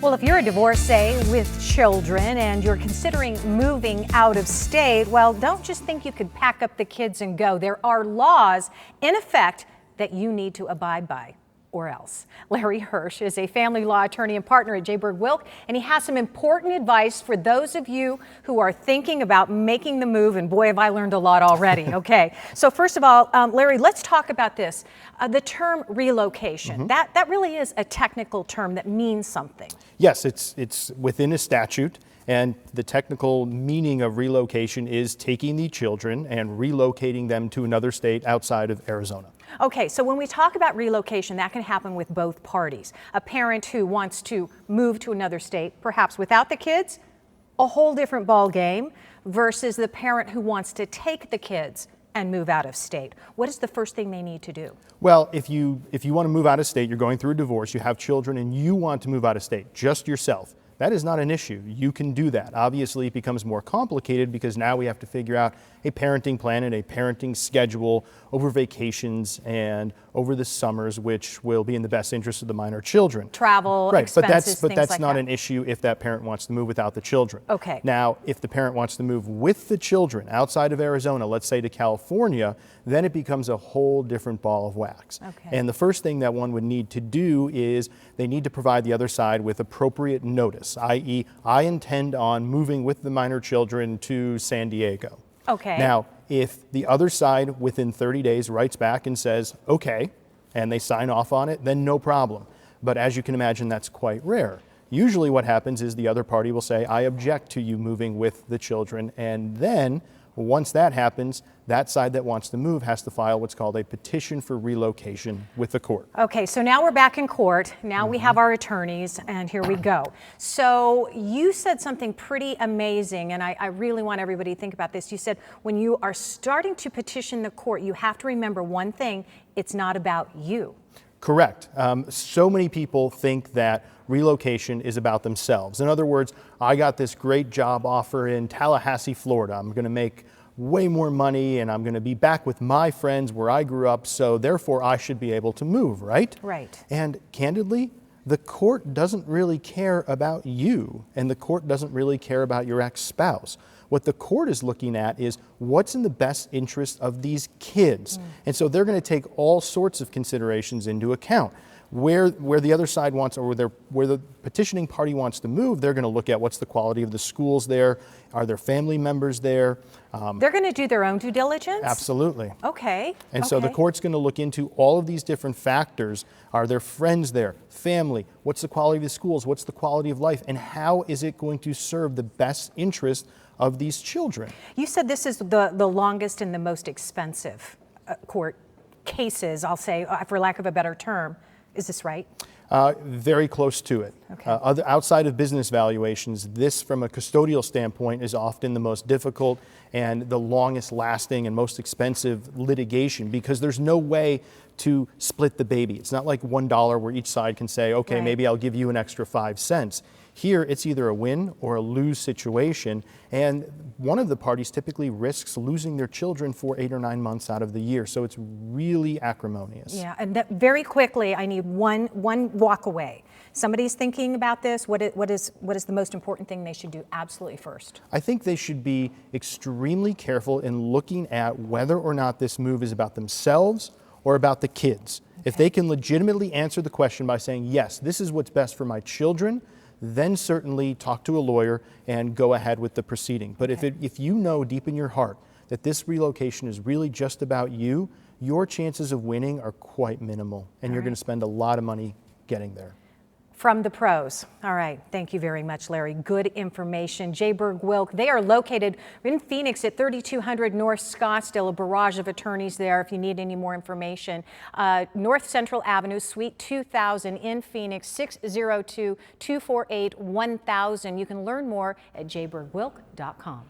Well, if you're a divorcee with children and you're considering moving out of state, well, don't just think you could pack up the kids and go. There are laws in effect that you need to abide by, or else. Larry Hirsch is a family law attorney and partner at Jaburg Wilk, and he has some important advice for those of you who are thinking about making the move, and boy, have I learned a lot already. Okay, so first of all, Larry, let's talk about this. The term relocation, that really is a technical term that means something. Yes, it's within a statute, and the technical meaning of relocation is taking the children and relocating them to another state outside of Arizona. Okay, so when we talk about relocation, that can happen with both parties. A parent who wants to move to another state, perhaps without the kids, a whole different ball game, versus the parent who wants to take the kids and move out of state. What is the first thing they need to do? Well, if you want to move out of state, you're going through a divorce, you have children, and you want to move out of state, just yourself. That is not an issue. You can do that. Obviously, it becomes more complicated because now we have to figure out a parenting plan and a parenting schedule over vacations and over the summers, which will be in the best interest of the minor children. Travel, right, expenses, but that's like not that. an issue if that parent wants to move without the children. Okay. Now, if the parent wants to move with the children outside of Arizona, let's say to California, then it becomes a whole different ball of wax. Okay. And the first thing that one would need to do is they need to provide the other side with appropriate notice, i.e., I intend on moving with the minor children to San Diego. Okay. Now, if the other side within 30 days writes back and says, okay, and they sign off on it, then no problem. But as you can imagine, that's quite rare. Usually what happens is the other party will say, I object to you moving with the children, and then once that happens, that side that wants to move has to file what's called a petition for relocation with the court. Okay, so now we're back in court. Now we have our attorneys, and here we go. So you said something pretty amazing, and I really want everybody to think about this. You said when you are starting to petition the court, you have to remember one thing: it's not about you. Correct. So many people think that relocation is about themselves. In other words, I got this great job offer in Tallahassee, Florida. I'm going to make way more money and I'm going to be back with my friends where I grew up, so therefore I should be able to move, right? Right. And candidly, the court doesn't really care about you, and the court doesn't really care about your ex-spouse. What the court is looking at is what's in the best interest of these kids. And so they're going to take all sorts of considerations into account. Where the other side wants, or where the petitioning party wants to move, they're going to look at what's the quality of the schools there, are there family members there. They're going to do their own due diligence? Absolutely. Okay. And so the court's going to look into all of these different factors. Are there friends there, family, what's the quality of the schools, what's the quality of life, and how is it going to serve the best interest of these children? You said this is the longest and the most expensive court cases, I'll say, for lack of a better term. Is this right? Very close to it. Okay. Outside of business valuations, this from a custodial standpoint is often the most difficult and the longest lasting and most expensive litigation, because there's no way to split the baby. It's not like $1 where each side can say, okay, right, maybe I'll give you an extra 5 cents. Here, it's either a win or a lose situation, and one of the parties typically risks losing their children for 8 or 9 months out of the year, so it's really acrimonious. Yeah, and very quickly, I need one walk away. Somebody's thinking about this. What is the most important thing they should do absolutely first? I think they should be extremely careful in looking at whether or not this move is about themselves or about the kids. Okay. If they can legitimately answer the question by saying, yes, this is what's best for my children, then certainly talk to a lawyer and go ahead with the proceeding. But if you know deep in your heart that this relocation is really just about you, your chances of winning are quite minimal, and you're going to spend a lot of money getting there. From the pros. All right. Thank you very much, Larry. Good information. Jaburg Wilk, they are located in Phoenix at 3200 North Scottsdale, a barrage of attorneys there if you need any more information. North Central Avenue, Suite 2000 in Phoenix, 602-248-1000. You can learn more at jaburgwilk.com.